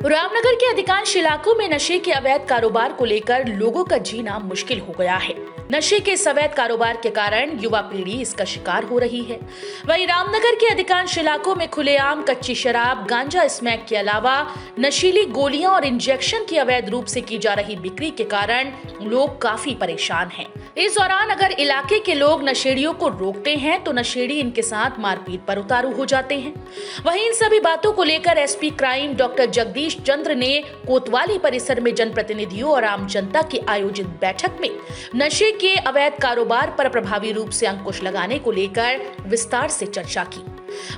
रामनगर के अधिकांश इलाकों में नशे के अवैध कारोबार को लेकर लोगों का जीना मुश्किल हो गया है। नशे के इस अवैध कारोबार के कारण युवा पीढ़ी इसका शिकार हो रही है। वहीं रामनगर के अधिकांश इलाकों में खुलेआम कच्ची शराब, गांजा, स्मैक के अलावा नशीली गोलियां और इंजेक्शन की अवैध रूप से की जा रही बिक्री के कारण लोग काफी परेशान हैं। इस दौरान अगर इलाके के लोग नशेड़ियों को रोकते हैं तो नशेड़ी इनके साथ मारपीट पर उतारू हो जाते हैं। वहीं इन सभी बातों को लेकर एसपी क्राइम डॉक्टर जगदीश चंद्र ने कोतवाली परिसर में जनप्रतिनिधियों और आम जनता की आयोजित बैठक में नशे के अवैध कारोबार पर प्रभावी रूप से अंकुश लगाने को लेकर विस्तार से चर्चा की।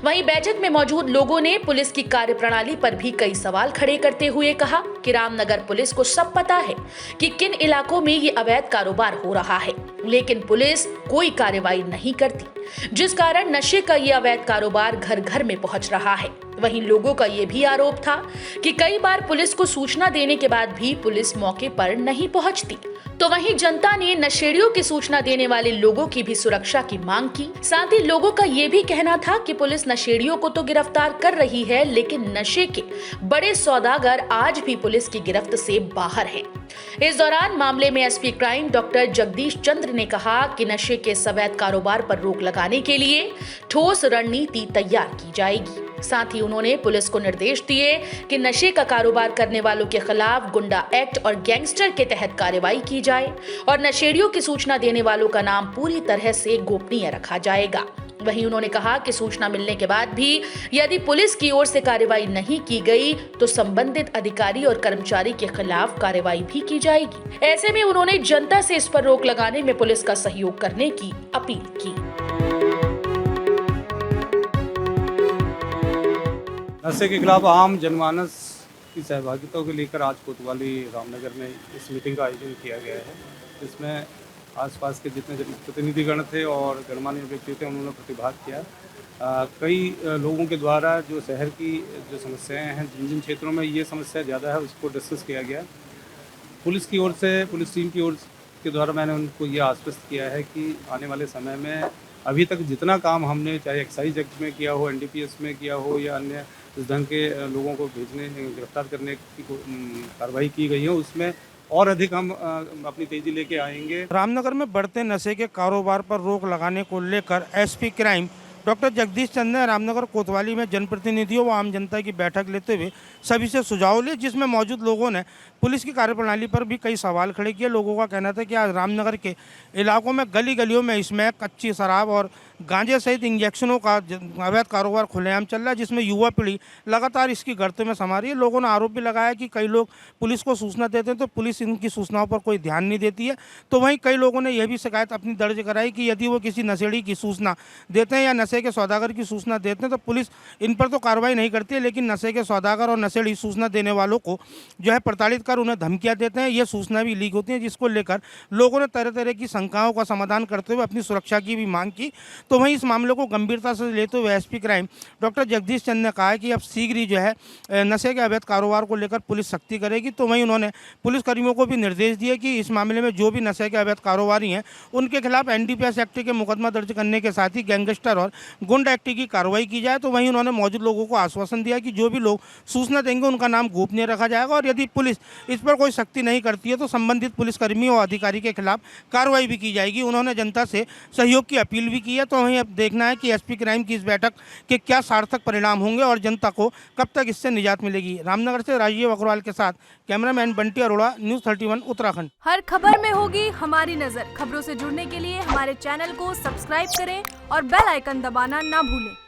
वहीं बैठक में मौजूद लोगों ने पुलिस की कार्यप्रणाली पर भी कई सवाल खड़े करते हुए कहा कि रामनगर पुलिस को सब पता है कि किन इलाकों में ये अवैध कारोबार हो रहा है, लेकिन पुलिस कोई कार्रवाई नहीं करती, जिस कारण नशे का ये अवैध कारोबार घर घर में पहुंच रहा है। वहीं लोगों का ये भी आरोप था कि कई बार पुलिस को सूचना देने के बाद भी पुलिस मौके पर नहीं पहुंचती। तो वहीं जनता ने नशेड़ियों की सूचना देने वाले लोगों की भी सुरक्षा की मांग की। साथ ही लोगों का ये भी कहना था कि पुलिस नशेड़ियों को तो गिरफ्तार कर रही है, लेकिन नशे के बड़े सौदागर आज भी पुलिस की गिरफ्त से बाहर हैं। इस दौरान मामले में एसपी क्राइम डॉक्टर जगदीश चंद्र ने कहा कि नशे के अवैध कारोबार पर रोक लगाने के लिए ठोस रणनीति तैयार की जाएगी। साथ ही उन्होंने पुलिस को निर्देश दिए कि नशे का कारोबार करने वालों के खिलाफ गुंडा एक्ट और गैंगस्टर के तहत कार्रवाई की जाए और नशेड़ियों की सूचना देने वालों का नाम पूरी तरह से गोपनीय रखा जाएगा। वहीं उन्होंने कहा कि सूचना मिलने के बाद भी यदि पुलिस की ओर से कार्रवाई नहीं की गई तो संबंधित अधिकारी और कर्मचारी के खिलाफ कार्रवाई भी की जाएगी। ऐसे में उन्होंने जनता से इस पर रोक लगाने में पुलिस का सहयोग करने की अपील की। नशे के खिलाफ आम जनमानस की सहभागिता को लेकर आज कोतवाली रामनगर में इस मीटिंग का आयोजन किया गया है। इसमें आसपास के जितने प्रतिनिधिगण थे और गणमान्य व्यक्ति थे उन्होंने प्रतिभाग किया। कई लोगों के द्वारा जो शहर की जो समस्याएं हैं, जिन जिन क्षेत्रों में ये समस्या ज़्यादा है उसको डिस्कस किया गया। पुलिस की ओर से, पुलिस टीम की ओर के द्वारा मैंने उनको ये आश्वस्त किया है कि आने वाले समय में अभी तक जितना काम हमने चाहे एक्साइज एक्ट में किया हो, एनडीपीएस में किया हो या अन्य इस ढंग के लोगों को भेजने, गिरफ्तार करने की कार्रवाई की गई है, उसमें और अधिक हम अपनी तेजी लेके आएंगे। रामनगर में बढ़ते नशे के कारोबार पर रोक लगाने को लेकर एसपी क्राइम डॉक्टर जगदीश चंद्र ने रामनगर कोतवाली में जनप्रतिनिधियों व आम जनता की बैठक लेते हुए सभी से सुझाव लिए, जिसमें मौजूद लोगों ने पुलिस की कार्यप्रणाली पर भी कई सवाल खड़े किए। लोगों का कहना था कि आज रामनगर के इलाकों में गली गलियों में स्मैक, कच्ची शराब और गांजे सहित इंजेक्शनों का अवैध कारोबार खुलेआम चल रहा है, जिसमें युवा पीढ़ी लगातार इसकी गर्त में समा रही है। लोगों ने आरोप भी लगाया कि कई लोग पुलिस को सूचना देते हैं तो पुलिस इनकी सूचनाओं पर कोई ध्यान नहीं देती है। तो वहीं कई लोगों ने यह भी शिकायत अपनी दर्ज कराई कि यदि वो किसी नशेड़ी की सूचना देते हैं या नशे के सौदागर की सूचना देते हैं तो पुलिस इन पर तो कार्रवाई नहीं करती है, लेकिन नशे के सौदागर और नशेड़ी सूचना देने वालों को जो है प्रताड़ित कर उन्हें धमकियां देते हैं। ये सूचना भी लीक होती है, जिसको लेकर लोगों ने तरह तरह की शंकाओं का समाधान करते हुए अपनी सुरक्षा की भी मांग की। तो वहीं इस मामले को गंभीरता से लेते हुए एसपी क्राइम डॉक्टर जगदीश चंद्र ने कहा है कि अब शीघ्र ही जो है नशे के अवैध कारोबार को लेकर पुलिस सख्ती करेगी। तो वहीं उन्होंने पुलिसकर्मियों को भी निर्देश दिए कि इस मामले में जो भी नशे के अवैध कारोबारी हैं उनके खिलाफ एनडीपीएस एक्ट के मुकदमा दर्ज करने के साथ ही गैंगस्टर और गुंडा एक्ट की कार्रवाई की जाए। तो वहीं उन्होंने मौजूद लोगों को आश्वासन दिया कि जो भी लोग सूचना देंगे उनका नाम गोपनीय रखा जाएगा और यदि पुलिस इस पर कोई सख्ती नहीं करती है तो संबंधित पुलिसकर्मी और अधिकारी के खिलाफ कार्रवाई भी की जाएगी। उन्होंने जनता से सहयोग की अपील भी की है। तो वहीं अब देखना है कि एसपी क्राइम की इस बैठक के क्या सार्थक परिणाम होंगे और जनता को कब तक इससे निजात मिलेगी। रामनगर से राजीव अग्रवाल के साथ कैमरामैन बंटी अरोड़ा, न्यूज़ 31 उत्तराखंड। हर खबर में होगी हमारी नजर। खबरों से जुड़ने के लिए हमारे चैनल को सब्सक्राइब करें और बेल आइकन दबाना ना भूलें।